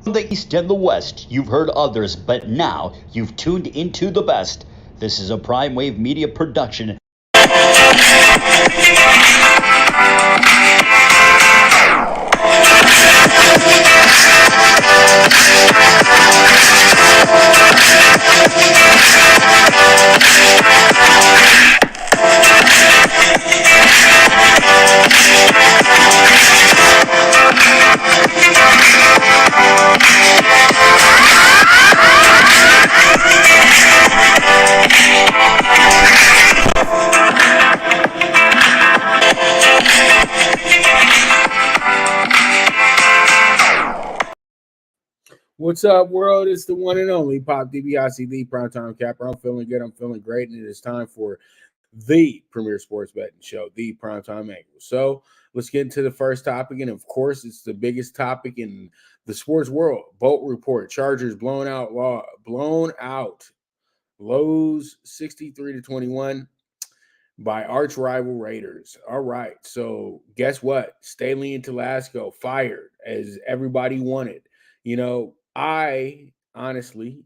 From the East and the West, you've heard others, but now you've tuned into the best. This is a Prime Wave Media production. What's up, world? It's the one and only Pop DiBiase, the Primetime Capper. I'm feeling good. I'm feeling great. And it is time for the premier sports betting show, the Primetime Angles. So let's get into the first topic. And of course, it's the biggest topic in the sports world. Bolt report. Chargers blown out. Lows 63-21 by arch rival Raiders. All right. So guess what? Staley and Telasco fired as everybody wanted. You know, I honestly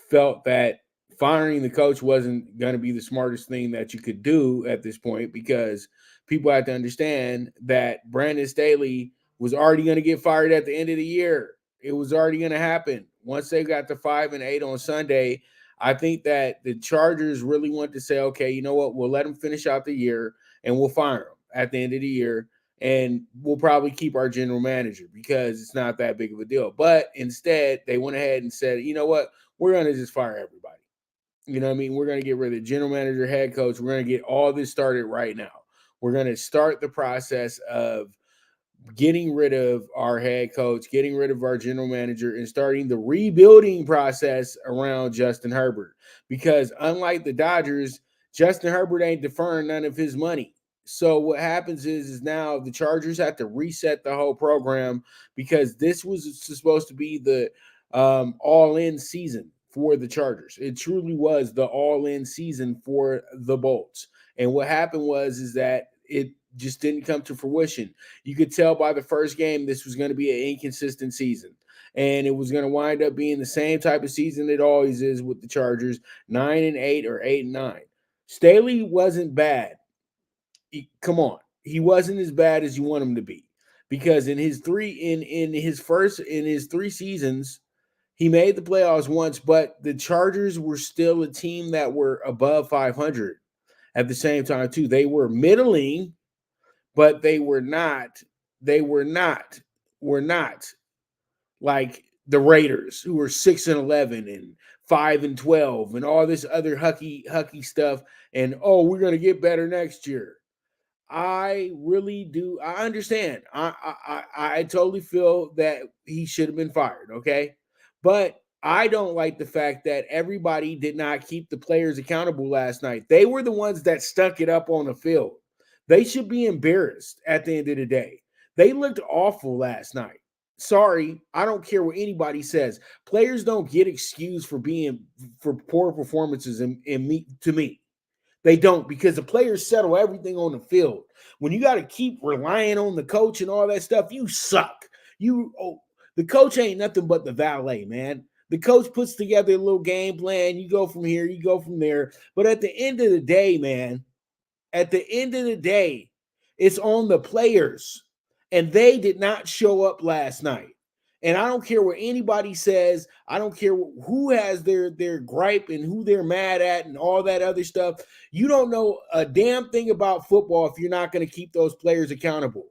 felt that firing the coach wasn't going to be the smartest thing that you could do at this point, because people have to understand that Brandon Staley was already going to get fired at the end of the year. It was already going to happen. Once they got to 5-8 on Sunday, I think that the Chargers really want to say, okay, you know what? We'll let them finish out the year and we'll fire them at the end of the year. And we'll probably keep our general manager because it's not that big of a deal. But instead, they went ahead and said, you know what? We're going to just fire everybody. You know what I mean? We're going to get rid of the general manager, head coach. We're going to get all this started right now. We're going to start the process of getting rid of our head coach, getting rid of our general manager, and starting the rebuilding process around Justin Herbert. Because unlike the Dodgers, Justin Herbert ain't deferring none of his money. So what happens is now the Chargers have to reset the whole program, because this was supposed to be the all-in season for the Chargers. It truly was the all-in season for the Bolts. And what happened is that it just didn't come to fruition. You could tell by the first game this was going to be an inconsistent season. And it was going to wind up being the same type of season it always is with the Chargers, 9-8 or 8-9. Staley wasn't bad. Come on, he wasn't as bad as you want him to be, because in his three seasons, he made the playoffs once, but the Chargers were still a team that were above 500 at the same time too. They were middling, but they were not like the Raiders, who were 6-11 and 5-12 and all this other hucky stuff. And we're gonna get better next year. I really do. I understand. I totally feel that he should have been fired, okay? But I don't like the fact that everybody did not keep the players accountable last night. They were the ones that stuck it up on the field. They should be embarrassed at the end of the day. They looked awful last night. Sorry, I don't care what anybody says. Players don't get excused for poor performances to me. They don't, because the players settle everything on the field. When you got to keep relying on the coach and all that stuff, you suck. The coach ain't nothing but the valet, man. The coach puts together a little game plan. You go from here, you go from there. But at the end of the day, man, it's on the players. And they did not show up last night. And I don't care what anybody says. I don't care who has their gripe and who they're mad at and all that other stuff. You don't know a damn thing about football if you're not going to keep those players accountable.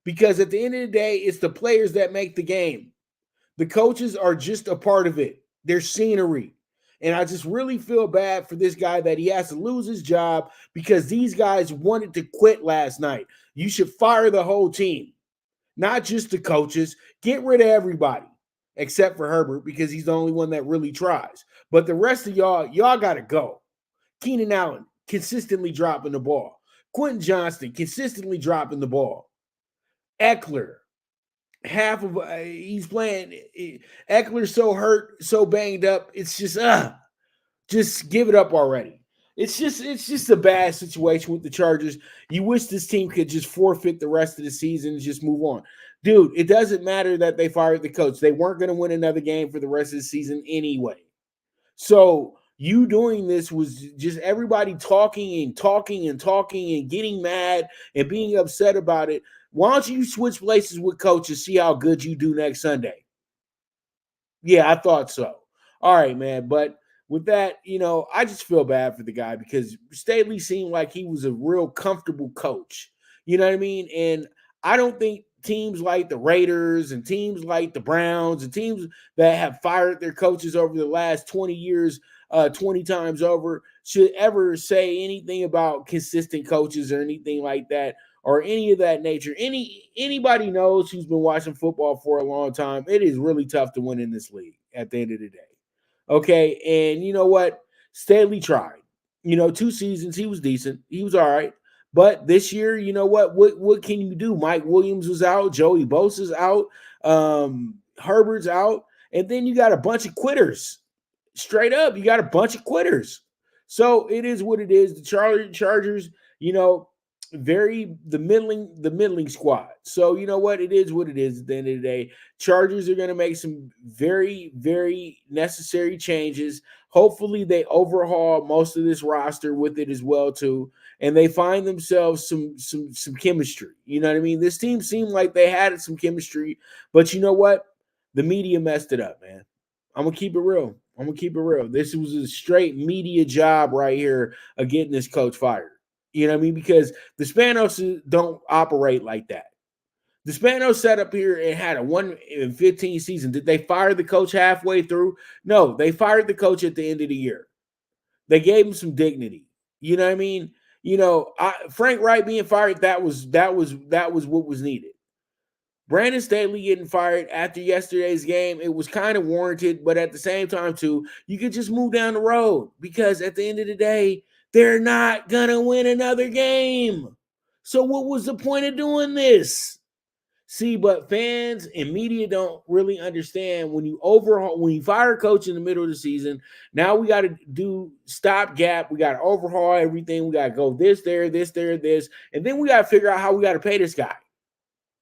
Because at the end of the day, it's the players that make the game. The coaches are just a part of it. They're scenery. And I just really feel bad for this guy that he has to lose his job because these guys wanted to quit last night. You should fire the whole team. Not just the coaches. Get rid of everybody except for Herbert, because he's the only one that really tries. But the rest of y'all got to go. Keenan Allen consistently dropping the ball. Quentin Johnston consistently dropping the ball. Eckler, he's playing. Eckler's so hurt, so banged up. It's just give it up already. It's just a bad situation with the Chargers. You wish this team could just forfeit the rest of the season and just move on. Dude, it doesn't matter that they fired the coach. They weren't going to win another game for the rest of the season anyway. So you doing this was just everybody talking and talking and talking and getting mad and being upset about it. Why don't you switch places with coach and see how good you do next Sunday? Yeah, I thought so. All right, man. But with that, I just feel bad for the guy because Staley seemed like he was a real comfortable coach. You know what I mean? And I don't think teams like the Raiders and teams like the Browns and teams that have fired their coaches over the last 20 years, 20 times over, should ever say anything about consistent coaches or anything like that or any of that nature. Anybody knows who's been watching football for a long time, it is really tough to win in this league at the end of the day. Okay, and you know what? Staley tried. 2 seasons he was decent. He was all right. But this year, you know what? What can you do? Mike Williams was out. Joey Bosa's out. Herbert's out. And then you got a bunch of quitters. Straight up, you got a bunch of quitters. So it is what it is. The Chargers, the middling squad. So you know what? It is what it is at the end of the day. Chargers are going to make some very, very necessary changes. Hopefully they overhaul most of this roster with it as well too, and they find themselves some chemistry. You know what I mean? This team seemed like they had some chemistry, but you know what? The media messed it up, man. I'm gonna keep it real. This was a straight media job right here of getting this coach fired. You know what I mean? Because the Spanos don't operate like that. The Spanos sat up here and had a 1-15 season. Did they fire the coach halfway through? No, they fired the coach at the end of the year. They gave him some dignity. You know what I mean? Frank Wright being fired, that was what was needed. Brandon Staley getting fired after yesterday's game, it was kind of warranted, but at the same time, too, you could just move down the road because at the end of the day, they're not going to win another game. So what was the point of doing this? See, but fans and media don't really understand when you fire a coach in the middle of the season, now we got to do stopgap. We got to overhaul everything. We got to go this, there, this. And then we got to figure out how we got to pay this guy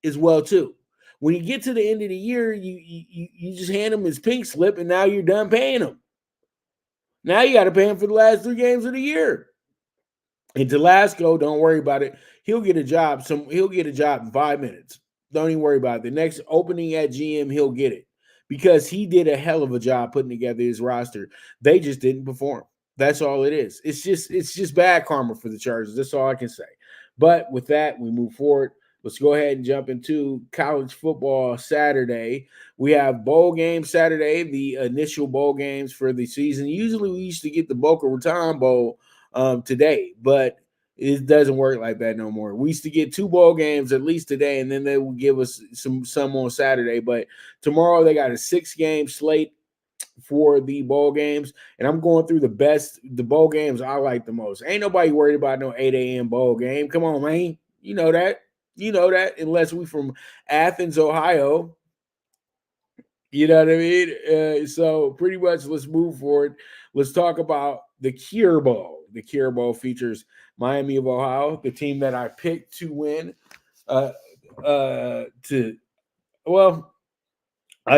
as well too. When you get to the end of the year, you just hand him his pink slip, and now you're done paying him. Now you got to pay him for the last 3 games of the year. And Telasco, don't worry about it. He'll get a job. He'll get a job in 5 minutes. Don't even worry about it. The next opening at GM, he'll get it because he did a hell of a job putting together his roster. They just didn't perform. That's all it is. It's just bad karma for the Chargers. That's all I can say. But with that, we move forward. Let's go ahead and jump into college football Saturday. We have bowl games Saturday, the initial bowl games for the season. Usually we used to get the Boca Raton Bowl today, but it doesn't work like that no more. We used to get 2 bowl games at least today, and then they will give us some on Saturday. But tomorrow they got a 6-game slate for the bowl games, and I'm going through the bowl games I like the most. Ain't nobody worried about no 8 a.m. bowl game. Come on, man. You know that. Unless we from Athens, Ohio. You know what I mean? So pretty much let's move forward. Let's talk about the Cure Bowl. The Cure Bowl features Miami of Ohio, the team that I picked to win. I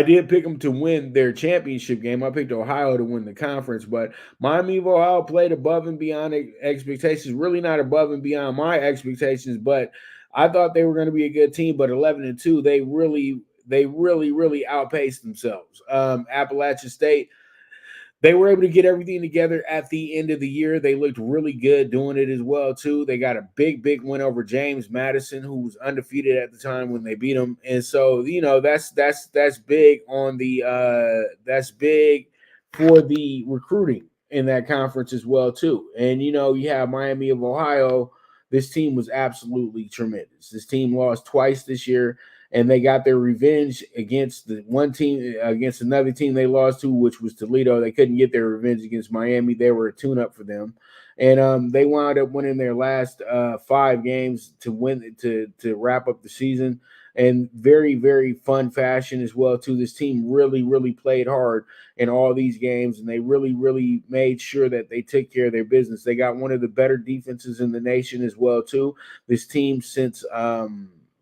did pick them to win their championship game. I picked Ohio to win the conference, but Miami of Ohio played above and beyond expectations. Really not above and beyond my expectations, but I thought they were going to be a good team. But 11-2, they really outpaced themselves. Appalachian State, they were able to get everything together at the end of the year. They looked really good doing it as well, too. They got a big win over James Madison, who was undefeated at the time when they beat him. And so, that's big on that's big for the recruiting in that conference as well, too. And, you have Miami of Ohio. This team was absolutely tremendous. This team lost twice this year, and they got their revenge against against another team they lost to, which was Toledo. They couldn't get their revenge against Miami. They were a tune-up for them. And they wound up winning their last 5 games to win to wrap up the season. and very, very fun fashion as well too. This team really, really played hard in all these games, and they really, really made sure that they took care of their business. They got one of the better defenses in the nation as well too. This team, since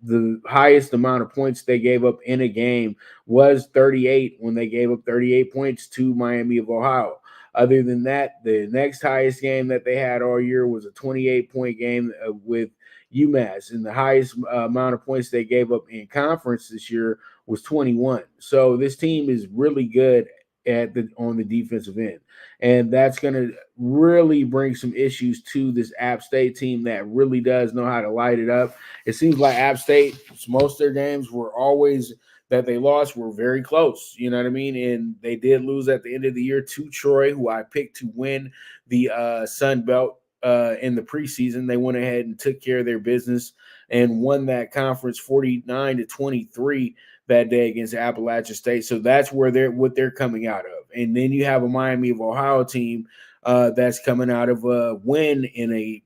the highest amount of points they gave up in a game was 38, when they gave up 38 points to Miami of Ohio. Other than that, the next highest game that they had all year was a 28-point game with UMass, and the highest amount of points they gave up in conference this year was 21. So this team is really good on the defensive end, and that's going to really bring some issues to this App State team that really does know how to light it up. It seems like App State, most of their games were always that they lost were very close. You know what I mean? And they did lose at the end of the year to Troy, who I picked to win the Sun Belt in the preseason. They went ahead and took care of their business and won that conference 49-23 that day against Appalachian State. So that's where they're coming out of. And then you have a Miami of Ohio team that's coming out of a win in a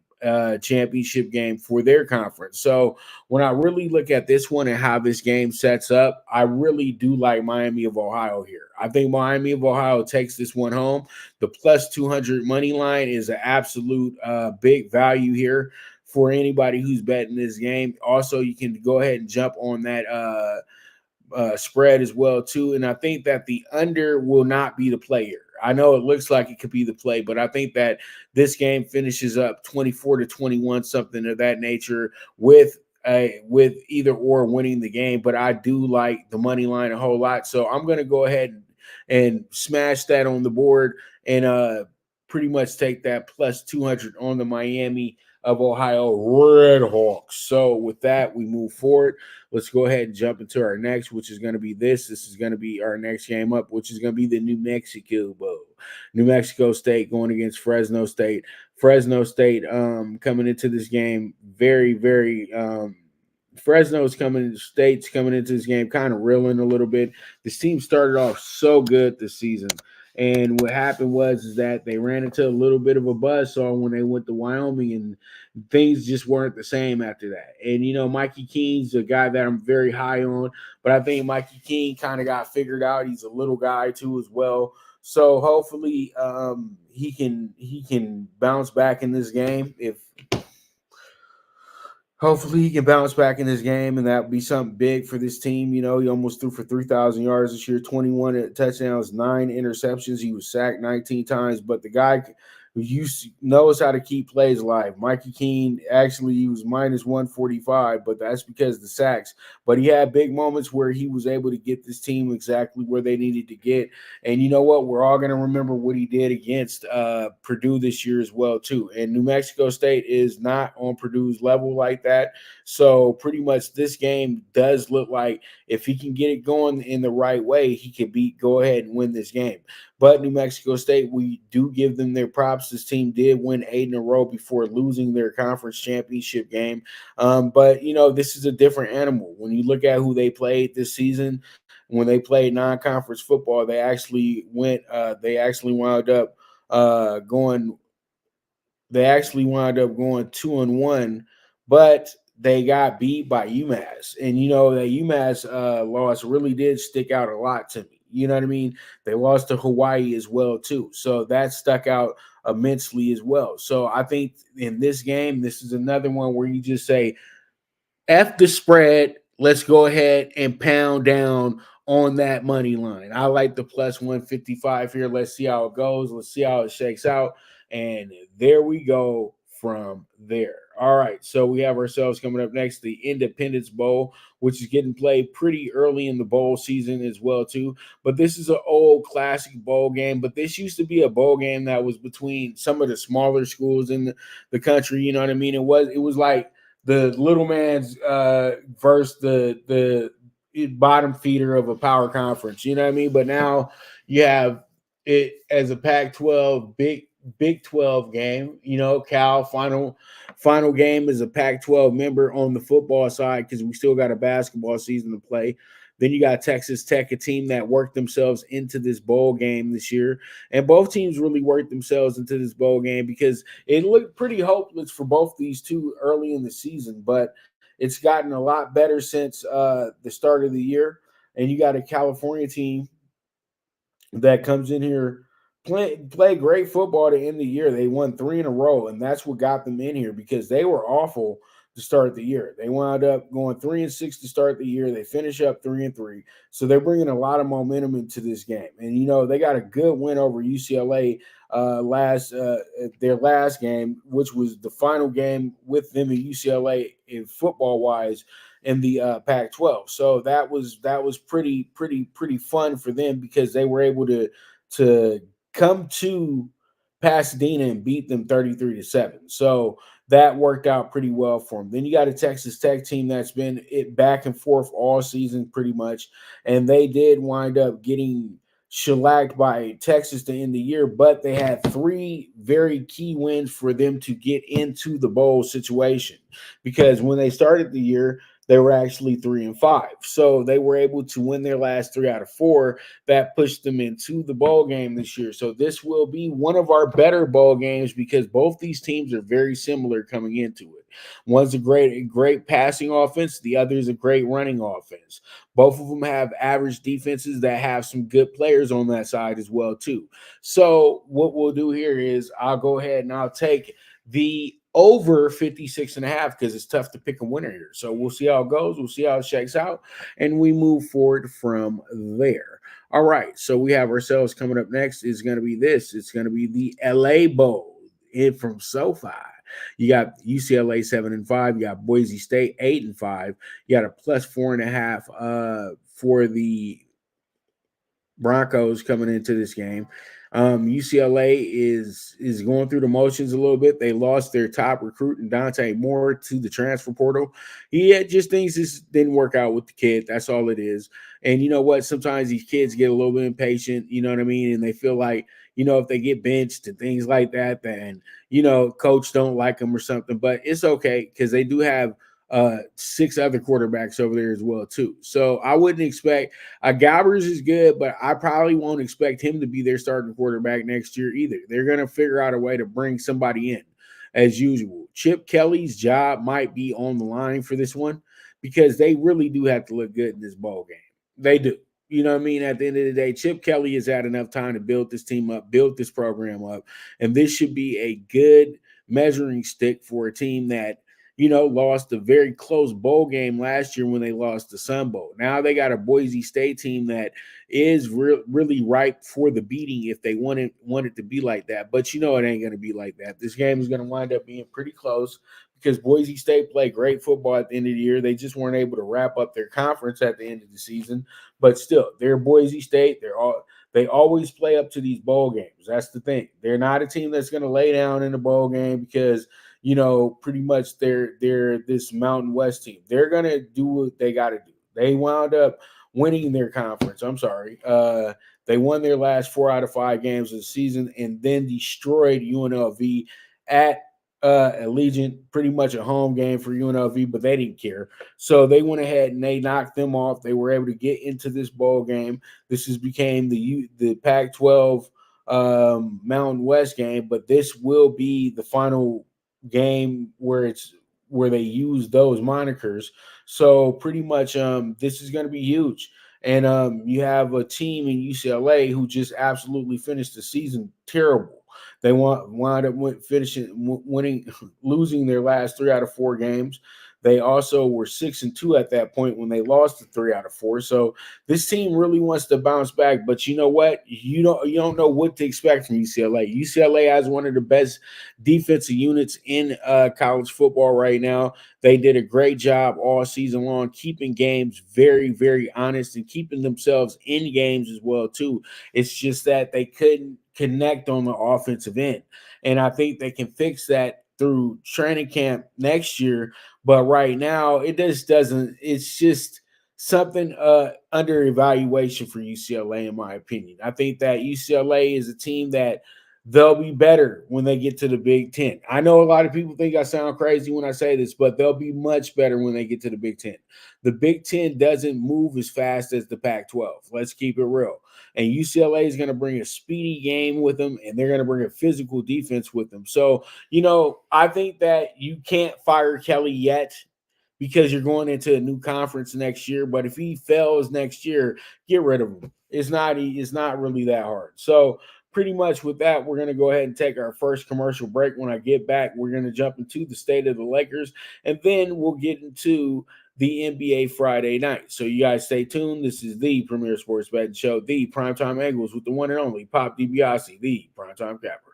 championship game for their conference. So when I really look at this one and how this game sets up, I really do like Miami of Ohio here. I think Miami of Ohio takes this one home. The plus 200 money line is an absolute big value here for anybody who's betting this game. Also, you can go ahead and jump on that spread as well too. And I think that the under will not be the play here. I know it looks like it could be the play, but I think that this game finishes up 24-21, something of that nature, with either or winning the game. But I do like the money line a whole lot, so I'm going to go ahead and smash that on the board and pretty much take that plus 200 on the Miami of Ohio Red Hawks. So with that, we move forward. Let's go ahead and jump into our next, which is going to be this. This is going to be our next game up, which is going to be the New Mexico Bowl. New Mexico State going against Fresno State. Fresno State coming into this game very, very Fresno's State's coming into this game kind of reeling a little bit. This team started off so good this season. And what happened was that they ran into a little bit of a buzzsaw when they went to Wyoming, and things just weren't the same after that. And, you know, Mikey Keene's a guy that I'm very high on, but I think Mikey Keene kind of got figured out. He's a little guy too as well. So hopefully he can bounce back in this game. Hopefully he can bounce back in this game, and that would be something big for this team. You know, he almost threw for 3,000 yards this year, 21 touchdowns, 9 interceptions. He was sacked 19 times, but the guy who knows how to keep plays alive. Mikey Keene, actually, he was minus 145, but that's because of the sacks. But he had big moments where he was able to get this team exactly where they needed to get. And you know what? We're all going to remember what he did against Purdue this year as well, too. And New Mexico State is not on Purdue's level like that. So pretty much this game does look like if he can get it going in the right way, he could go ahead and win this game. But New Mexico State, we do give them their props. This team did win 8 in a row before losing their conference championship game. But, you know, this is a different animal. When you look at who they played this season, when they played non-conference football, they actually wound up going 2-1, but they got beat by UMass. And, you know, that UMass loss really did stick out a lot to me. You know what I mean? They lost to Hawaii as well, too. So that stuck out immensely as well. So I think in this game, this is another one where you just say, F the spread. Let's go ahead and pound down on that money line. I like the plus 155 here. Let's see how it goes. Let's see how it shakes out. And there we go from there. All right, so we have ourselves coming up next, the Independence Bowl, which is getting played pretty early in the bowl season as well, too. But this is an old classic bowl game. But this used to be a bowl game that was between some of the smaller schools in the country. You know what I mean? It was like the little man's versus the bottom feeder of a power conference. You know what I mean? But now you have it as a Pac-12 Big 12 game. You know, Cal final game is a Pac-12 member on the football side because we still got a basketball season to play. Then you got Texas Tech, a team that worked themselves into this bowl game this year. And both teams really worked themselves into this bowl game because it looked pretty hopeless for both these two early in the season. But it's gotten a lot better since the start of the year. And you got a California team that comes in here play great football to end the year. They won 3 in a row, and that's what got them in here because they were awful to start the year. They wound up going 3-6 to start the year. They finish up 3-3, so they're bringing a lot of momentum into this game. And they got a good win over UCLA last their last game, which was the final game with them in UCLA in football wise in the Pac-12. So that was pretty fun for them because they were able to come to Pasadena and beat them 33-7. So that worked out pretty well for them. Then you got a Texas Tech team that's been it back and forth all season pretty much, and they did wind up getting shellacked by Texas to end the year, but they had 3 very key wins for them to get into the bowl situation because when they started the year, they were actually 3-5. So they were able to win their last 3 out of 4. That pushed them into the bowl game this year. So this will be one of our better bowl games because both these teams are very similar coming into it. One's a great passing offense. The other is a great running offense. Both of them have average defenses that have some good players on that side as well too. So what we'll do here is I'll go ahead and I'll take the over 56.5 because it's tough to pick a winner here. So we'll see how it goes. We'll see how it shakes out, and we move forward from there. All right, so we have ourselves coming up next is going to be this. It's going to be the LA Bowl from SoFi. You got UCLA 7-5. You got Boise State 8-5. You got a plus 4.5 for the Broncos coming into this game. UCLA is going through the motions a little bit. They lost their top recruit and Dante Moore to the transfer portal. He just thinks this didn't work out with the kid. That's all it is. And you know what? Sometimes these kids get a little bit impatient, you know what I mean? And they feel like, if they get benched and things like that, then, coach don't like them or something. But it's okay because they do have 6 other quarterbacks over there as well too. So I wouldn't expect Gabbers is good, but I probably won't expect him to be their starting quarterback next year either. They're going to figure out a way to bring somebody in as usual. Chip Kelly's job might be on the line for this one because they really do have to look good in this bowl game. They do. You know what I mean? At the end of the day, Chip Kelly has had enough time to build this team up, build this program up, and this should be a good measuring stick for a team that lost a very close bowl game last year when they lost the Sun Bowl. Now they got a Boise State team that is really ripe for the beating if they want it to be like that. But it ain't going to be like that. This game is going to wind up being pretty close because Boise State played great football at the end of the year. They just weren't able to wrap up their conference at the end of the season. But still, they're Boise State. They always play up to these bowl games. That's the thing. They're not a team that's going to lay down in the bowl game because pretty much they're this Mountain West team. They're going to do what they got to do. They wound up winning their conference. I'm sorry. They won their last 4 out of 5 games of the season and then destroyed UNLV at Allegiant, pretty much a home game for UNLV, but they didn't care. So they went ahead and they knocked them off. They were able to get into this bowl game. This became the Pac-12 Mountain West game, but this will be the final game where they use those monikers. So pretty much this is going to be huge. And you have a team in UCLA who just absolutely finished the season terrible. They wound up losing their last 3 out of 4 games. They also were 6-2 at that point when they lost the 3 out of 4. So this team really wants to bounce back. But you know what? You don't know what to expect from UCLA. UCLA has one of the best defensive units in college football right now. They did a great job all season long, keeping games very, very honest and keeping themselves in games as well too. It's just that they couldn't connect on the offensive end. And I think they can fix that through training camp next year. But right now, it just doesn't. It's just something under evaluation for UCLA, in my opinion. I think that UCLA is a team that they'll be better when they get to the Big Ten. I know a lot of people think I sound crazy when I say this, but they'll be much better when they get to the Big Ten. The Big Ten doesn't move as fast as the Pac-12. Let's keep it real. And UCLA is going to bring a speedy game with them, and they're going to bring a physical defense with them. So, I think that you can't fire Kelly yet because you're going into a new conference next year. But if he fails next year, get rid of him. It's not really that hard. So pretty much with that, we're going to go ahead and take our first commercial break. When I get back, we're going to jump into the state of the Lakers, and then we'll get into the NBA Friday night. So you guys stay tuned. This is the premier sports betting show, the Primetime Angles, with the one and only Pop DiBiase, the Primetime Capper.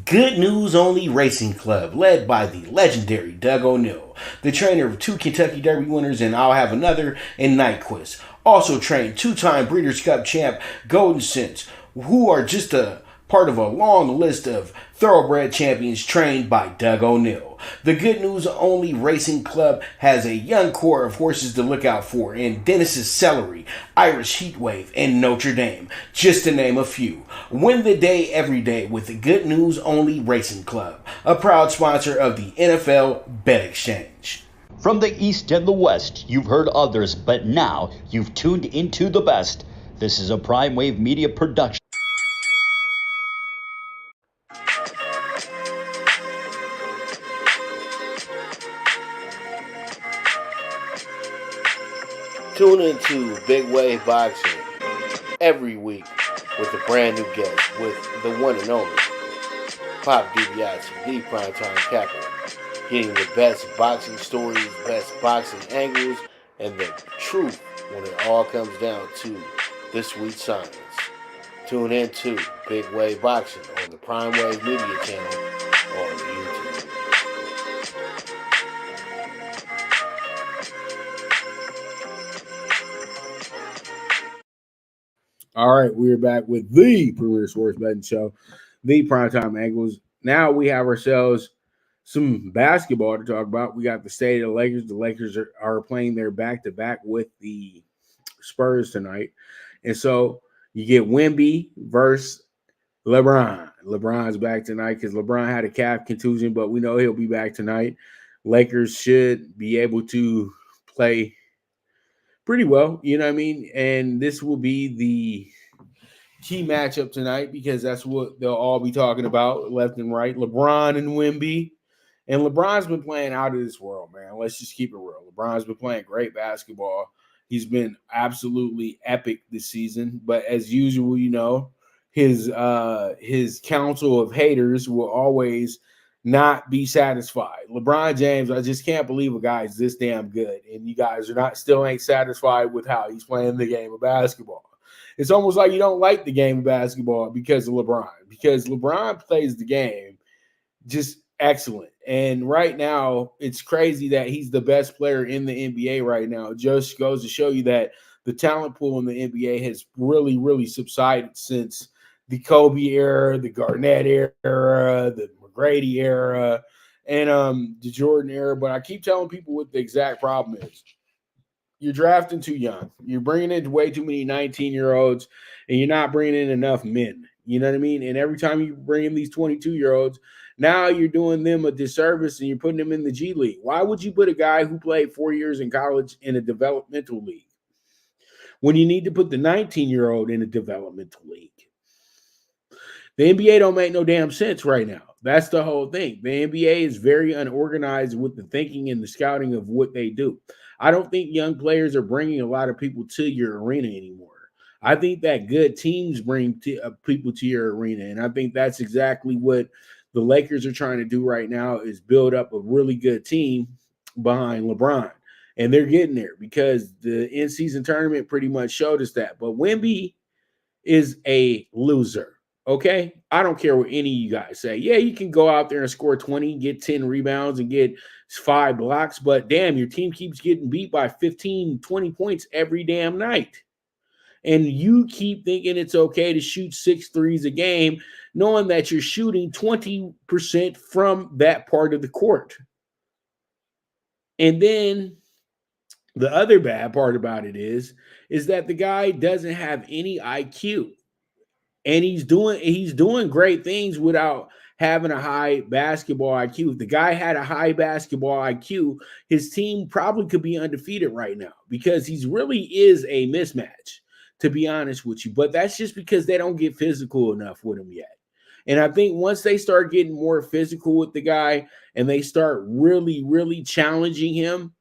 Good News Only Racing Club, led by the legendary Doug O'Neill, the trainer of 2 Kentucky Derby winners and I'll Have Another and Nyquist. Also trained 2-time Breeders' Cup champ Golden Sense, who are just a part of a long list of thoroughbred champions trained by Doug O'Neill. The Good News Only Racing Club has a young core of horses to look out for in Dennis's Celery, Irish Heatwave, and Notre Dame, just to name a few. Win the day every day with the Good News Only Racing Club, a proud sponsor of the NFL Bet Exchange. From the East and the West, you've heard others, but now you've tuned into the best. This is a Prime Wave Media production. Tune into Big Wave Boxing every week with a brand new guest with the one and only Pop DiBiase, the Primetime Capper, getting the best boxing stories, best boxing angles, and the truth when it all comes down to the sweet science. Tune in to Big Wave Boxing on the Prime Wave Media channel on YouTube. All right, we're back with the premier sports betting show, the Primetime Angles. Now we have ourselves some basketball to talk about. We got the state of the Lakers. The Lakers are playing their back-to-back with the Spurs tonight. And so you get Wemby versus LeBron. LeBron's back tonight because LeBron had a calf contusion, but we know he'll be back tonight. Lakers should be able to play pretty well, you know what I mean? And this will be the key matchup tonight because that's what they'll all be talking about left and right. LeBron and Wemby. And LeBron's been playing out of this world, man. Let's just keep it real. LeBron's been playing great basketball. He's been absolutely epic this season. But as usual, you know, his council of haters will always not be satisfied. LeBron James, I just can't believe a guy is this damn good. And you guys still ain't satisfied with how he's playing the game of basketball. It's almost like you don't like the game of basketball because of LeBron. Because LeBron plays the game just excellent. And right now, it's crazy that he's the best player in the NBA right now. It just goes to show you that the talent pool in the NBA has really, really subsided since the Kobe era, the Garnett era, the McGrady era, and the Jordan era. But I keep telling people what the exact problem is. You're drafting too young. You're bringing in way too many 19-year-olds, and you're not bringing in enough men. You know what I mean? And every time you bring in these 22-year-olds, now you're doing them a disservice and you're putting them in the G League. Why would you put a guy who played 4 years in college in a developmental league when you need to put the 19-year-old in a developmental league? The NBA don't make no damn sense right now. That's the whole thing. The NBA is very unorganized with the thinking and the scouting of what they do. I don't think young players are bringing a lot of people to your arena anymore. I think that good teams bring people to your arena, and I think that's exactly what the Lakers are trying to do right now is build up a really good team behind LeBron. And they're getting there because the in-season tournament pretty much showed us that. But Wemby is a loser. Okay, I don't care what any of you guys say. Yeah, you can go out there and score 20, get 10 rebounds, and get 5 blocks, but damn, your team keeps getting beat by 15, 20 points every damn night. And you keep thinking it's okay to shoot 6 threes a game, knowing that you're shooting 20% from that part of the court. And then the other bad part about it is that the guy doesn't have any IQ. And he's doing great things without having a high basketball IQ. If the guy had a high basketball IQ, his team probably could be undefeated right now because he really is a mismatch, to be honest with you. But that's just because they don't get physical enough with him yet. And I think once they start getting more physical with the guy and they start really, really challenging him,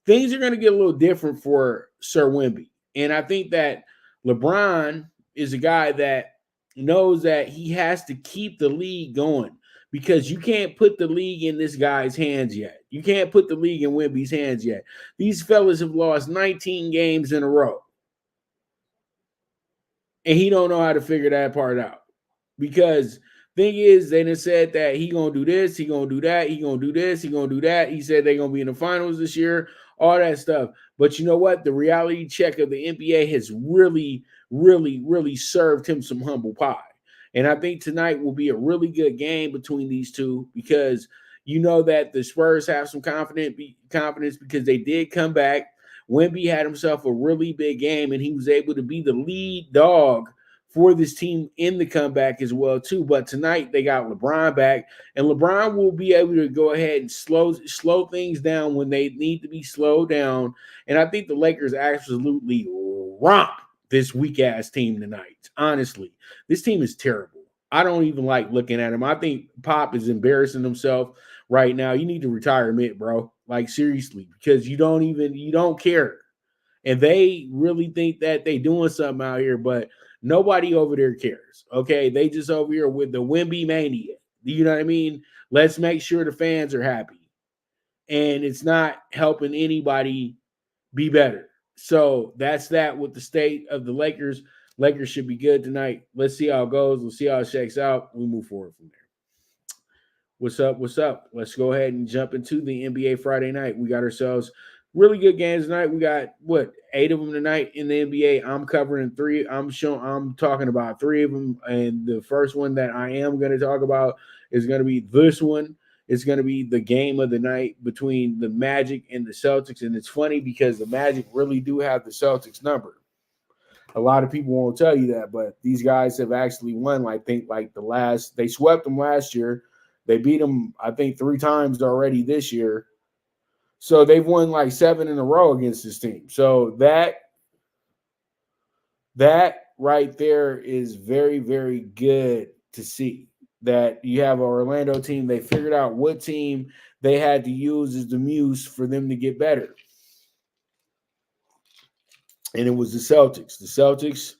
things are going to get a little different for Sir Wemby. And I think that LeBron is a guy that knows that he has to keep the league going because you can't put the league in this guy's hands yet. You can't put the league in Wemby's hands yet. These fellas have lost 19 games in a row. And he don't know how to figure that part out. Because thing is, they done said that he gonna do this, he gonna do that, he gonna do this, he gonna do that. He said they're gonna be in the finals this year, all that stuff. But you know what? The reality check of the NBA has really, really, really served him some humble pie. And I think tonight will be a really good game between these two because you know that the Spurs have some confidence because they did come back. Wemby had himself a really big game, and he was able to be the lead dog for this team in the comeback as well, too. But tonight they got LeBron back, and LeBron will be able to go ahead and slow things down when they need to be slowed down. And I think the Lakers absolutely romp this weak-ass team tonight. Honestly, this team is terrible. I don't even like looking at him. I think Pop is embarrassing himself right now. You need to retire Mitt, bro. Like, seriously, because you don't care. And they really think that they doing something out here, but nobody over there cares. Okay. They just over here with the Wemby mania. You know what I mean? Let's make sure the fans are happy. And it's not helping anybody be better. So that's that with the state of the Lakers. Lakers should be good tonight. Let's see how it goes. We'll see how it shakes out. We move forward from there. What's up? What's up? Let's go ahead and jump into the NBA Friday night. We got ourselves really good games tonight. We got 8 of them tonight in the NBA. I'm covering 3. I'm talking about 3 of them, and the first one that I am going to talk about is going to be this one. It's going to be the game of the night between the Magic and the Celtics, and it's funny because the Magic really do have the Celtics number. A lot of people won't tell you that, but these guys have actually won. They swept them last year. They beat them, I think, 3 times already this year. So they've won like 7 in a row against this team. So that right there is very, very good to see that you have an Orlando team. They figured out what team they had to use as the muse for them to get better. And it was the Celtics. The Celtics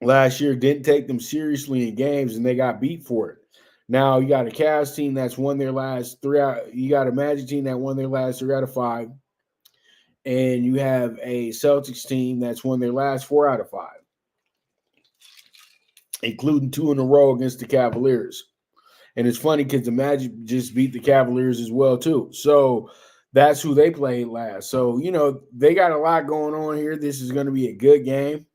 last year didn't take them seriously in games, and they got beat for it. Now you got a Cavs team that's won their last 3 out. You got a Magic team that won their last 3 out of 5. And you have a Celtics team that's won their last 4 out of 5, including 2 in a row against the Cavaliers. And it's funny because the Magic just beat the Cavaliers as well, too. So that's who they played last. So, they got a lot going on here. This is going to be a good game.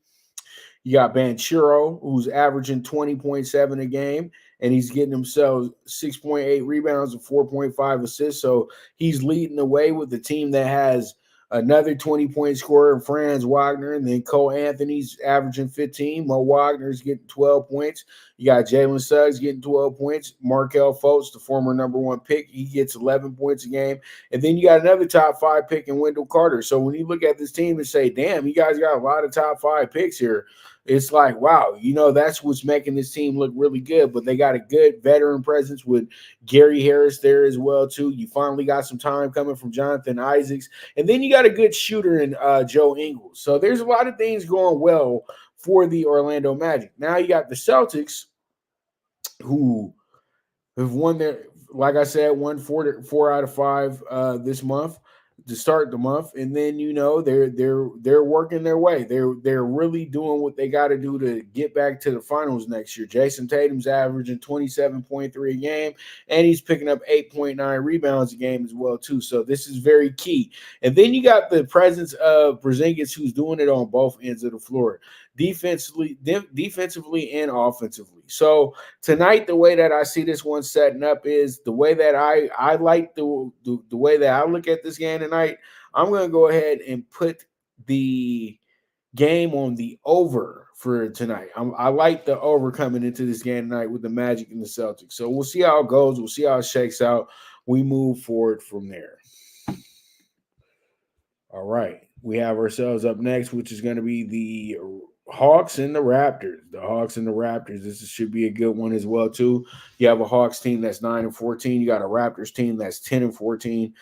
You got Banchero, who's averaging 20.7 a game, and he's getting himself 6.8 rebounds and 4.5 assists. So he's leading the way with the team that has another 20-point scorer in Franz Wagner, and then Cole Anthony's averaging 15. Mo Wagner's getting 12 points. You got Jalen Suggs getting 12 points. Markelle Fultz, the former number 1 pick, he gets 11 points a game. And then you got another top 5 pick in Wendell Carter. So when you look at this team and say, damn, you guys got a lot of top 5 picks here, it's like, wow, that's what's making this team look really good. But they got a good veteran presence with Gary Harris there as well, too. You finally got some time coming from Jonathan Isaacs. And then you got a good shooter in Joe Ingles. So there's a lot of things going well for the Orlando Magic. Now you got the Celtics, who have won their, like I said, won 4 out of 5 this month to start the month, and then they're working their way. They're really doing what they got to do to get back to the finals next year. Jason Tatum's averaging 27.3 a game, and he's picking up 8.9 rebounds a game as well too. So this is very key. And then you got the presence of Porzingis, who's doing it on both ends of the floor, defensively and offensively. So tonight, the way that I see this one setting up is the way that I like the way that I look at this game tonight. I'm going to go ahead and put the game on the over for tonight. I like the over coming into this game tonight with the Magic and the Celtics. So we'll see how it goes. We'll see how it shakes out. We move forward from there. All right. We have ourselves up next, which is going to be the Hawks and the Raptors. The Hawks and the Raptors. This should be a good one as well, too. You have a Hawks team that's 9-14. You got a Raptors team that's 10-14.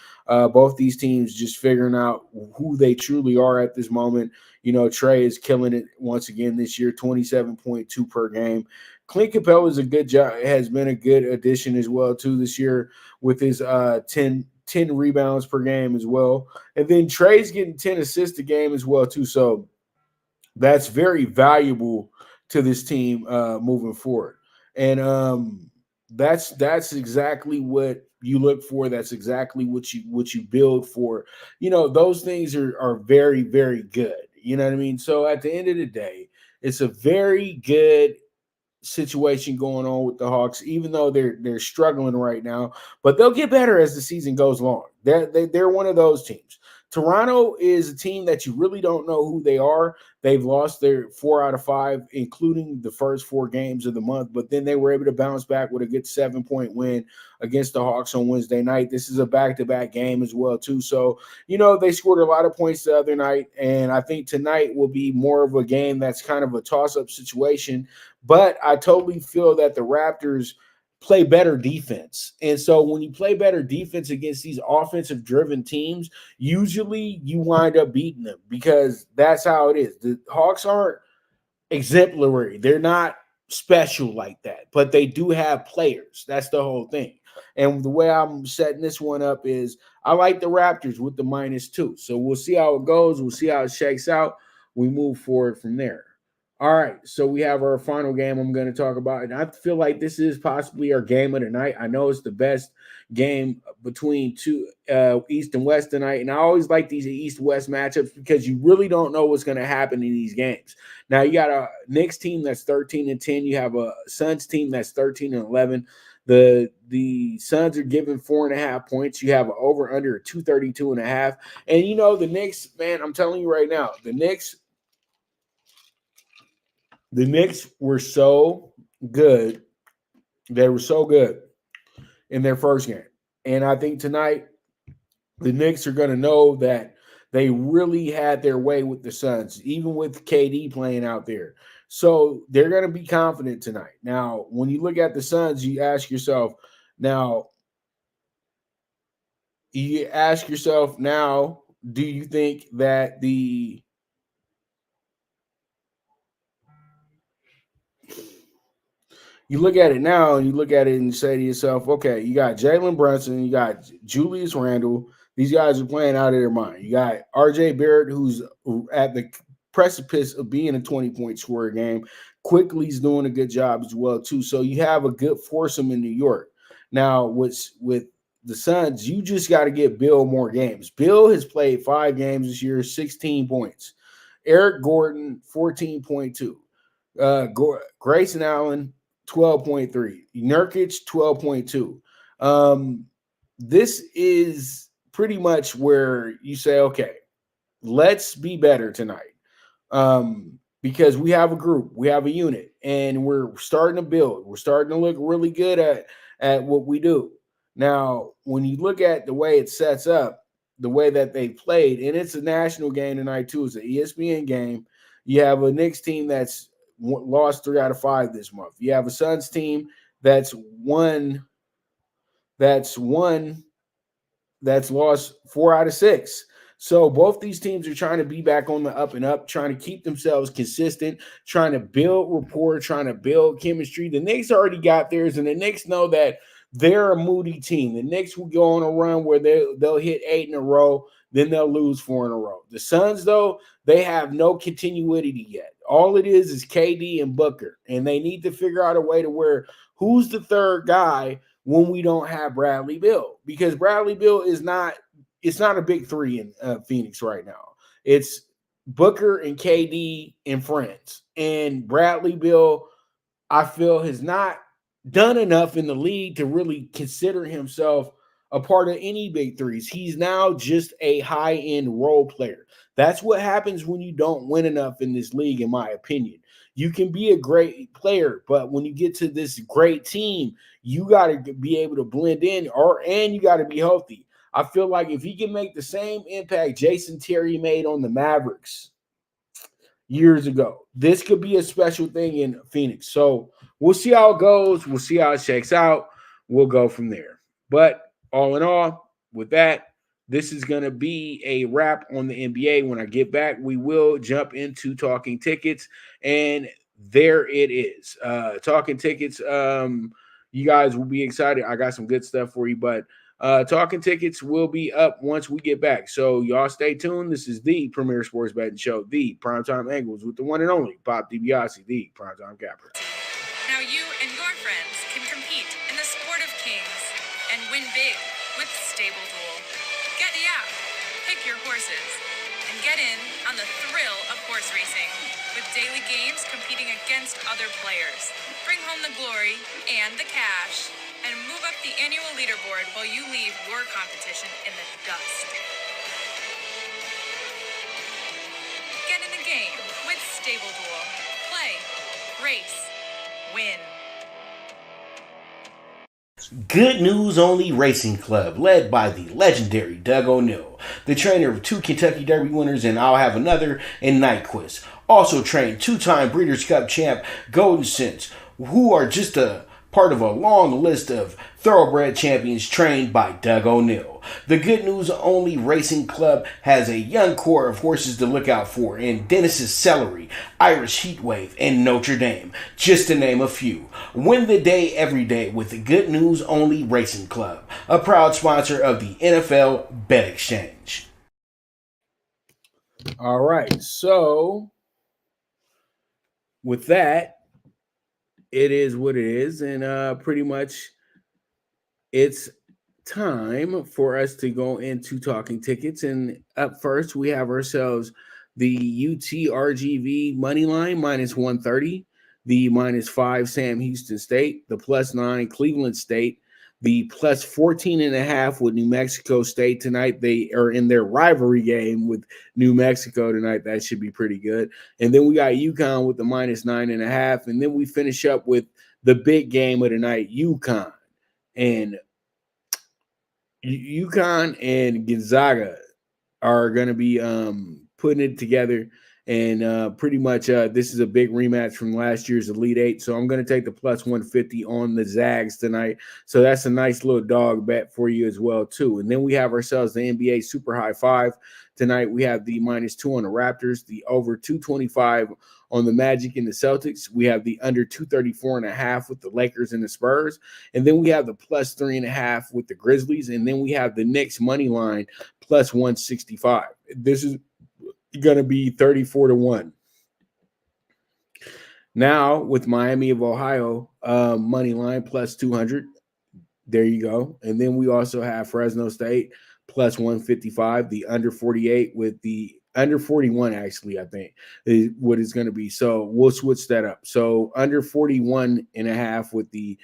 Both these teams just figuring out who they truly are at this moment. You know, Trey is killing it once again this year, 27.2 per game. Clint Capella is a good job, has been a good addition as well, too, this year with his 10 rebounds per game as well. And then Trey's getting 10 assists a game as well, too. So that's very valuable to this team moving forward. And that's exactly what you look for. That's exactly what you build for. You know, those things are very, very good. You know what I mean? So at the end of the day, it's a very good situation going on with the Hawks, even though they're struggling right now, but they'll get better as the season goes along. They're one of those teams. Toronto is a team that you really don't know who they are. They've lost their 4 out of 5, including the first 4 games of the month, but then they were able to bounce back with a good 7-point win against the Hawks on Wednesday night. This is a back-to-back game as well, too. So, you know, they scored a lot of points the other night, and I think tonight will be more of a game that's kind of a toss-up situation. But I totally feel that the Raptors play better defense. And so when you play better defense against these offensive-driven teams, usually you wind up beating them because that's how it is. The Hawks aren't exemplary. They're not special like that, but they do have players. That's the whole thing. And the way I'm setting this one up is I like the Raptors with the -2. So we'll see how it goes. We'll see how it shakes out. We move forward from there. All right, so we have our final game I'm going to talk about, and I feel like this is possibly our game of the night. I know it's the best game between two East and West tonight, and I always like these East-West matchups because you really don't know what's going to happen in these games. Now, you got a Knicks team that's 13-10. You have a Suns team that's 13-11. The Suns are giving 4.5 points. You have an over-under of 232.5. And, you know, the Knicks, man, I'm telling you right now, the Knicks were so good. They were so good in their first game. And I think tonight the Knicks are going to know that they really had their way with the Suns, even with KD playing out there. So they're going to be confident tonight. Now, when you look at the Suns, you ask yourself, do you think that you look at it now and you look at it and you say to yourself, okay, you got Jalen Brunson, you got Julius Randle. These guys are playing out of their mind. You got RJ Barrett, who's at the precipice of being a 20-point scorer game. Quickly's doing a good job as well, too. So you have a good foursome in New York. Now, with the Suns, you just got to get Bill more games. Bill has played 5 games this year, 16 points. Eric Gordon, 14.2. Grayson Allen, 12.3. Nurkic, 12.2. This is pretty much where you say, okay, let's be better tonight. Because we have a group, we have a unit, and we're starting to build. We're starting to look really good at what we do. Now, when you look at the way it sets up, the way that they played, and it's a national game tonight too. It's an ESPN game. You have a Knicks team that's lost 3 out of 5 this month. You have a Suns team that's lost 4 out of 6. So both these teams are trying to be back on the up and up, trying to keep themselves consistent, trying to build rapport, trying to build chemistry. The Knicks already got theirs, and the Knicks know that they're a moody team. The Knicks will go on a run where they'll hit 8 in a row, then they'll lose 4 in a row. The Suns, though, they have no continuity yet. All it is KD and Booker, and they need to figure out a way to where who's the third guy when we don't have Bradley Beal, because Bradley Beal it's not a big 3 in Phoenix right now. It's Booker and KD and friends. And Bradley Beal, I feel, has not done enough in the league to really consider himself a part of any big threes. He's now just a high-end role player. That's what happens when you don't win enough in this league, in my opinion. You can be a great player, but when you get to this great team, you got to be able to blend in, and you got to be healthy. I feel like if he can make the same impact Jason Terry made on the Mavericks, years ago. This could be a special thing in Phoenix. So we'll see how it goes. We'll see how it shakes out. We'll go from there. But all in all, with that, this is going to be a wrap on the NBA. When I get back, we will jump into talking tickets. And there it is. Talking tickets. You guys will be excited. I got some good stuff for you, but talking tickets will be up once we get back. So y'all stay tuned. This is the premier sports betting show, the Primetime Angles, with the one and only Bob DiBiase, the Primetime Capper. Now you and your friends can compete in the sport of kings and win big with Stable Duel. Get the app, pick your horses, and get in on the thrill of horse racing with daily games competing against other players. Bring home the glory and the cash, and move up the annual leaderboard while you leave your competition in the dust. Get in the game with Stable Duel. Play, race, win. Good News Only Racing Club, led by the legendary Doug O'Neill, the trainer of 2 Kentucky Derby winners and I'll Have Another and Nyquist. Also trained 2-time Breeders' Cup champ Golden Sense, who are just a part of a long list of thoroughbred champions trained by Doug O'Neill. The Good News Only Racing Club has a young core of horses to look out for in Dennis's Celery, Irish Heatwave, and Notre Dame, just to name a few. Win the day every day with the Good News Only Racing Club, a proud sponsor of the NFL Bet Exchange. All right, so with that, it is what it is, and pretty much it's time for us to go into talking tickets. And up first, we have ourselves the UTRGV money line minus 130, the -5 Sam Houston State, the +9 Cleveland State, the +14.5 with New Mexico State tonight. They are in their rivalry game with New Mexico tonight. That should be pretty good. And then we got UConn with the -9.5. And then we finish up with the big game of the night, UConn. And UConn and Gonzaga are going to be putting it together. And pretty much this is a big rematch from last year's Elite Eight. So I'm going to take the +150 on the Zags tonight. So that's a nice little dog bet for you as well, too. And then we have ourselves the NBA Super High Five. Tonight we have the -2 on the Raptors, the over 225 on the Magic and the Celtics. We have the under 234.5 with the Lakers and the Spurs. And then we have the +3.5 with the Grizzlies. And then we have the Knicks money line +165. This is going to be 34-1. Now with Miami of Ohio money line +200. There you go. And then we also have Fresno State +155, the under 48 with the under 41, actually, I think is what it's going to be. So we'll switch that up. So under 41.5 with the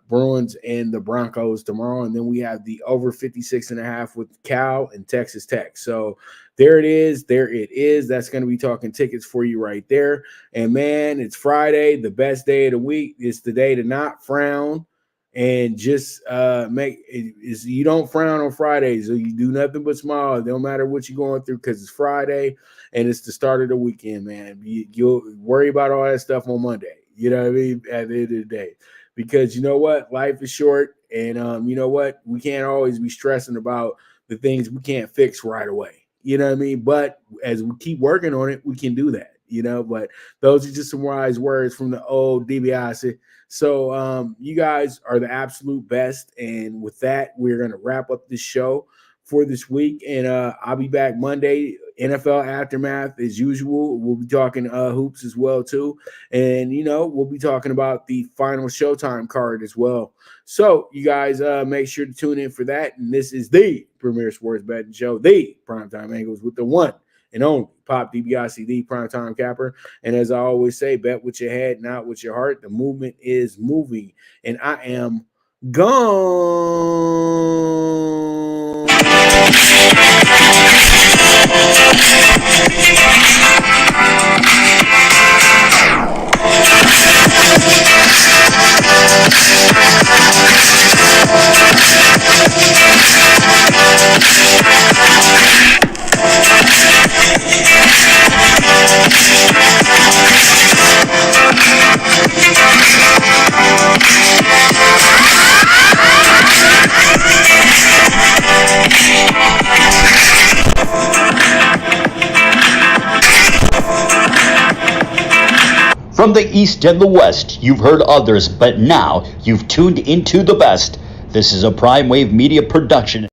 Bruins and the Broncos tomorrow. And then we have the over 56.5 with Cal and Texas Tech. So there it is. There it is. That's going to be talking tickets for you right there. And man, it's Friday, the best day of the week. It's the day to not frown and just you don't frown on Fridays. So you do nothing but smile. It don't matter what you're going through because it's Friday and it's the start of the weekend, man. You'll worry about all that stuff on Monday. You know what I mean? At the end of the day. Because you know what? Life is short. And you know what? We can't always be stressing about the things we can't fix right away. You know what I mean? But as we keep working on it, we can do that, you know. But those are just some wise words from the old DiBiase. So you guys are the absolute best. And with that, we're going to wrap up this show for this week. And I'll be back Monday, NFL Aftermath as usual. We'll be talking hoops as well, too. And, you know, we'll be talking about the final Showtime card as well. So you guys make sure to tune in for that. And this is the premier sports betting show, the Primetime Angles, with the one and only Pop DiBiase, the Primetime Capper. And as I always say, bet with your head, not with your heart. The movement is moving. And I am gone. From the East and the West, you've heard others, but now you've tuned into the best. This is a Prime Wave Media production.